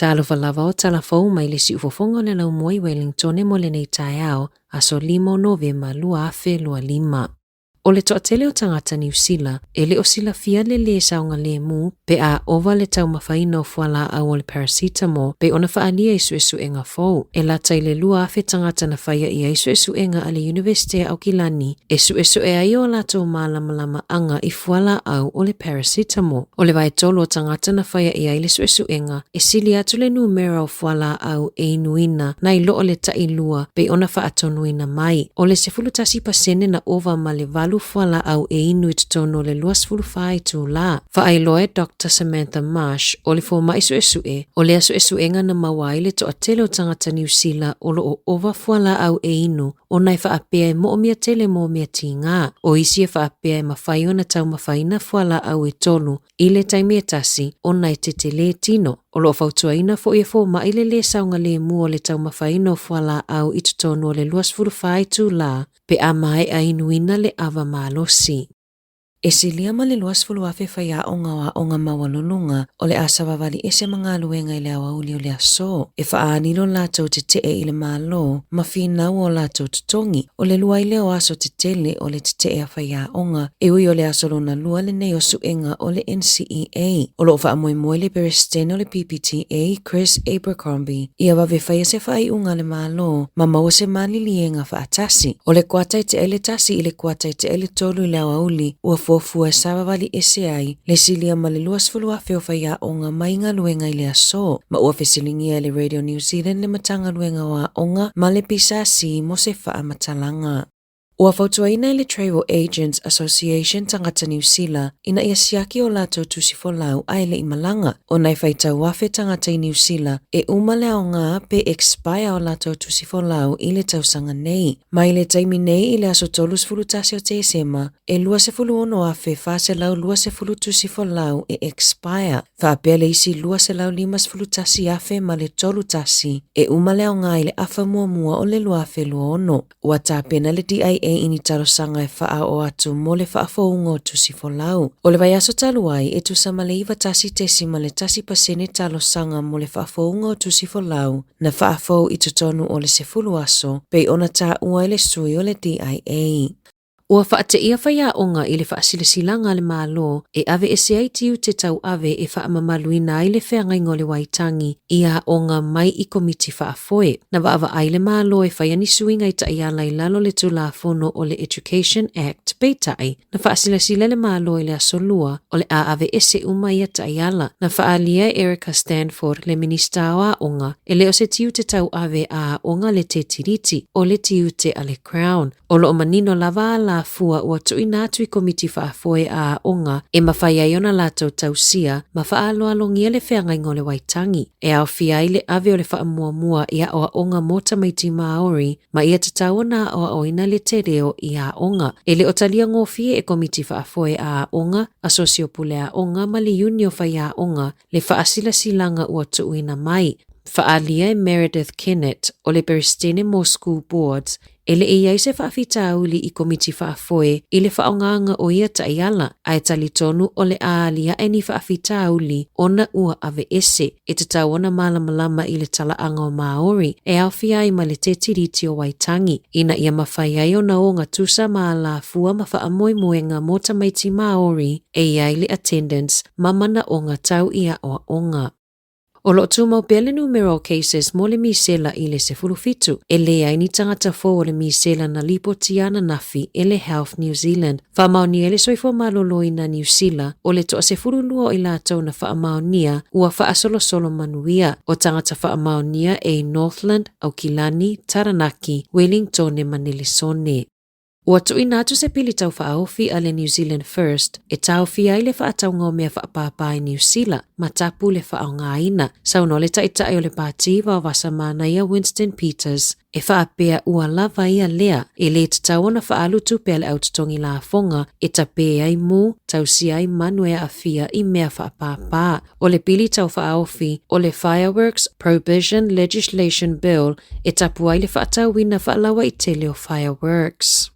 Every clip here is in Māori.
Talo valava o tala fau mai le si ufofonga le lau moi Wellington e mo le nei taiao aso 5 Novema lua afe lua 5. O le toatele o tangata New Zealand, e le o sila fia le saunga le mu, pe a ova le tau mawhaina o fuala au o le paracetamol, pe ona whaalia isu e ngā fau. E la tai le lua afe tangata na whaia ia isu e ngā ale University au Kilani, isu e ai o la tau malama anga i fuala au o le paracetamol. O le vai tolo o tangata na whaia ia le isu e ngā, e sili atu le numero o fuala au e inuina, na i loo le tai lua, pe ona whaatonuina mai. O le 10% na ova ma le valu fuala au e inu i tono le luas fulufai tu la. Whaailoe Dr. Samantha Marsh o le fōma isu o le asu nga na mawai le to atele o tangata New Zealand o lo o ova fuala au e inu o nai whaapea e mo mia tele mo mia tinga. O isi e whaapea e mawhai o na tau mawhaina fuala au e tolu i le taimi e tasi o nai te tele tino. O lo fautuaina fo e fōma i le saunga le mu o le tau mawhaina o fuala au i tono o le luas fulufai tu la pe a mai a inuina le ava malosi. E silia ma le luas fulu afe whaia o ngā mawalolunga o le asa wawali e se mga luenga i le awauli o le aso. E whaanilo lātou te te e i le malo, ma whinau o lātou tutongi o le lua i le o aso te tele o le te te e a whaia onga. E ui o le aso lona lua le nei o suenga o le NCEA. O lo wha moe le perestene o le PPTA, Chris Abercrombie. Ia wawe whaia se whai unga le malo, ma maua se malilienga whaatasi. O le kuatai te ele tasi i le kuatai te ele tolu i le awauli, ua fua e sawawali ese ai, le silia ma le luas fulua feo whaia onga mainga luenga i le aso. Ma ua fesilingia le Radio New Zealand le matanga luenga wa onga ma le pisasi mo se wha matalanga. Ua fautuaina le Travel Agents Association tangata New Zealand ina ia siaki o lātou tusifolau aile i malanga o nai whaitau wafe tangata i New Zealand e umale o ngā pe expire o lātou tusifolau i le tausanga nei. Mai le taimi nei i le aso tolus fulutasi o te esema e lua se fulu ono afe whase lau lua se fulu tusifolau e expire. Whaapele isi lua se lau limas fulutasi afe ma le tolu tasi e umale o ngā i le afa mua o le lua afe lua ono. Ua tāpena le DIA ini taro sanga e wha o atu mo le wha foungo tusifolau. O le vai aso taluai e tu sama le iwa tasi tesi ma le tasi pasene talo sanga mo le wha foungo tusifolau na wha fou i tutonu o le sefulu aso pe ona tā ua le sui o le DIA. Ua whaate ia whaia onga i le whaasilasilanga le malo e ave e se aitiu te tau ave e whaamamaluina i le whengaingo le waitangi ia onga mai i komiti whaafoe. Na waava ai le malo e whaia ni suinga i taiala i lalo le tula fono o le Education Act peitai. Na whaasilasila le malo i le asolua o le a ave e se uma ia taiala. Na whaalia Erica Stanford le minista o a onga e leo se tiu te tau ave a onga le te tiriti o le tiu te ale Crown. O lo o manino lava ala fua ua tuina atu i komiti whaafoe a onga e mawhai ai ona lātou tausia ma whaaloalongia le whengaingo le waitangi. E au fia i le ave o le whaamuamua ia o a onga mota maiti Māori ma ia tatau na o a oina le te reo i a onga. E le o talia ngofie e komiti whaafoe a onga, a sosiopule a onga ma le unio whai a onga le whaasilasilanga ua tuina mai. Whaalia e Meredith Kennett o le Berestene More School Boards ele e iai se whaafitauli i komiti whaafoe i le whaonganga o ia taiala a e talitonu o le aalia e ni whaafitauli ona ua ave ese e te tauona malamalama i le talaanga o Māori e awhia i ma le te tiriti o waitangi ina ia mawhai ai o na o ngā tusa maala fua ma whaamoemoenga mo tamaiti Māori e iai le attendance mamana o ngā tau ia o onga. O lo tu mau pele numero cases mo le misela i le sefulufitu. E le ai ni tangata fo o le misela na lipotiana nafi e le Health New Zealand. Whaamaunia le soifo maloloi na New Zealand o le toa sefululua i lātou na whaamaunia ua whaasolosolo manuia. O tangata whaamaunia e Northland, Aukilani, Taranaki, Wellington e Manilisone. Ua tuina atu se pili tau whaofi a le New Zealand First, e tau fia i le whaataunga o mea whaapapa i New Zealand, ma tapu le whaonga ina. Sauno le taitai o le pātiva o wasamana ia Winston Peters, e whaapea ua lava ia lea, e le tatau na whaalutu pea le autotongi la fonga, e tapea i mu, tau si ai manuea a fia i mea whaapapa. O le pili tau whaofi, o le Fireworks Prohibition Legislation Bill, e tapu ai le whaatauina whaalawa i tele o Fireworks.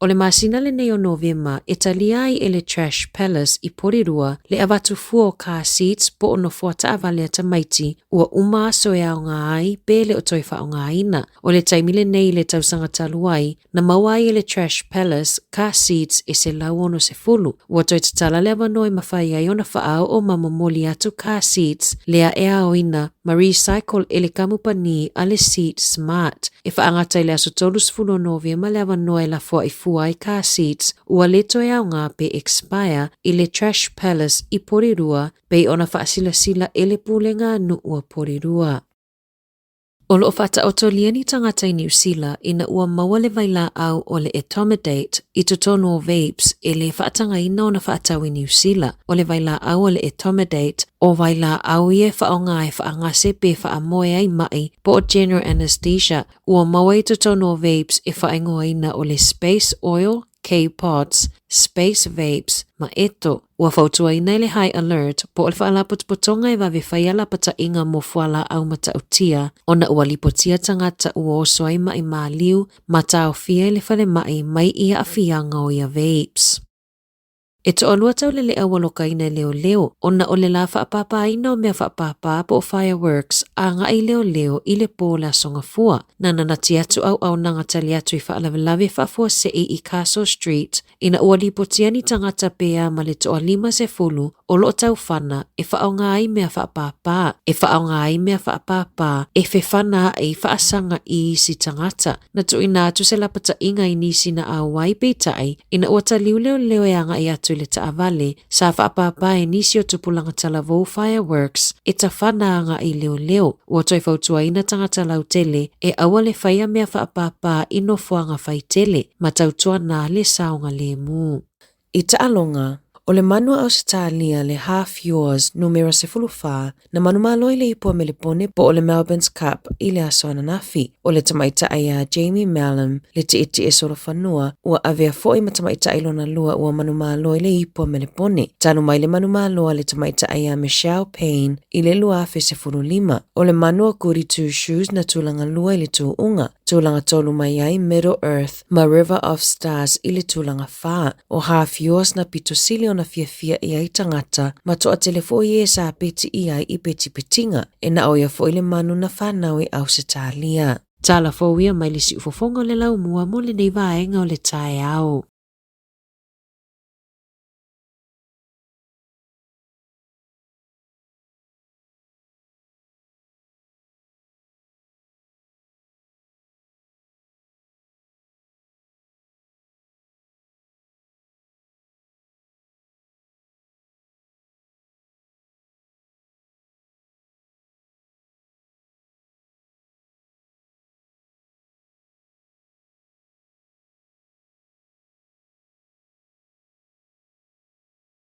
O le masina le nei o Novema, e talia ai e le Trash Palace I Porirua le avatu fua o car seats po ono fuata avale ata maiti ua uma aso e ao ngā ai pe le o toifa o ngā ina. O le taimile nei le tausanga taluai na mawai e le Trash Palace car seats e se lau ono se fulu. Ua toi tatala le avanoi mawhai ai ona whaao o mamomoli atu car seats lea e ao ina ma recycle e le kamupani a le seat smart. E whaangata i le aso tolus fulo Novema le avanoi la fua I fuai car seats ua le toi au ngā pe expire I le Trash Palace I Porirua pe ona whaasila e le pulenga nu ua Porirua. O loo whata otolia ni tangata I New Zealand ina ua maua le vaila au o le etomidate I totono vapes e le whaatanga ina o na whaatau I New Zealand. O le vaila au o le etomidate o vaila au ie whaonga e whaangase pe whaamoe ai mai po o general anesthesia ua maua I totono vapes e whaingoa ina o le space oil, K-pods, space vapes, ma eto. Ua whautua ina le high alert po o le whaalapotopotonga e wawe whaiala pata inga mo fuala au mata utia o na ua lipotia tangata ua oso ai mai maaliu ma tau fia le whale mai ia a fianga o ia vapes. E to olua tau le lea waloka ina leo o na o le la whaapapa ina o mea whaapapa po o fireworks a nga I leo I le po la songa fua. Na nanati atu au nanga tali atu I whaalawelawe whaafua se I Castle Street ina ua lipotia ni tangata pea ma le toa 50 o lo tau whana e whaonga ai mea whaapapa. E whaonga ai mea whaapapa e whewhana e whaasanga I si tangata. Na tu ina atu se lapata inga I nisi na awai peitai ina ua taliu leo e anga I atu le taavale sa whaapapa e nisi o tupulanga talavou fireworks e ta whanaanga I leo. Ua toi whautua ina tangata lautele e awa le whaia mea whaapapa ino fuanga whaitele ma tautua nā le saonga le mu. I taalonga, o le manua Australia le half yours numero 04 na manuma loi le ipua me le pone po o le Melbourne's Cup I le aso ananafi. O le tamaita aia Jamie Mallam le te e soro whanua ua avea foi ma tamaita ilona lua ua manuma loi le ipua me le pone. Tanu mai le manuma loa le tamaita aia Michelle Payne I le lua afe 05. O le manua Goody Two Shoes na tūlanga lua I le tūunga. Tūlanga tolu mai ai Middle Earth ma River of Stars I le tūlanga wha. O half yours na pitosili na fia I ai tangata ma toa telefo I e sa peti I ai I peti petinga e na oia fo I le manu na whanau I Aotearoa. Tala fōia mai le si ufofonga le lau mua mo le nei vaenga o le tae au.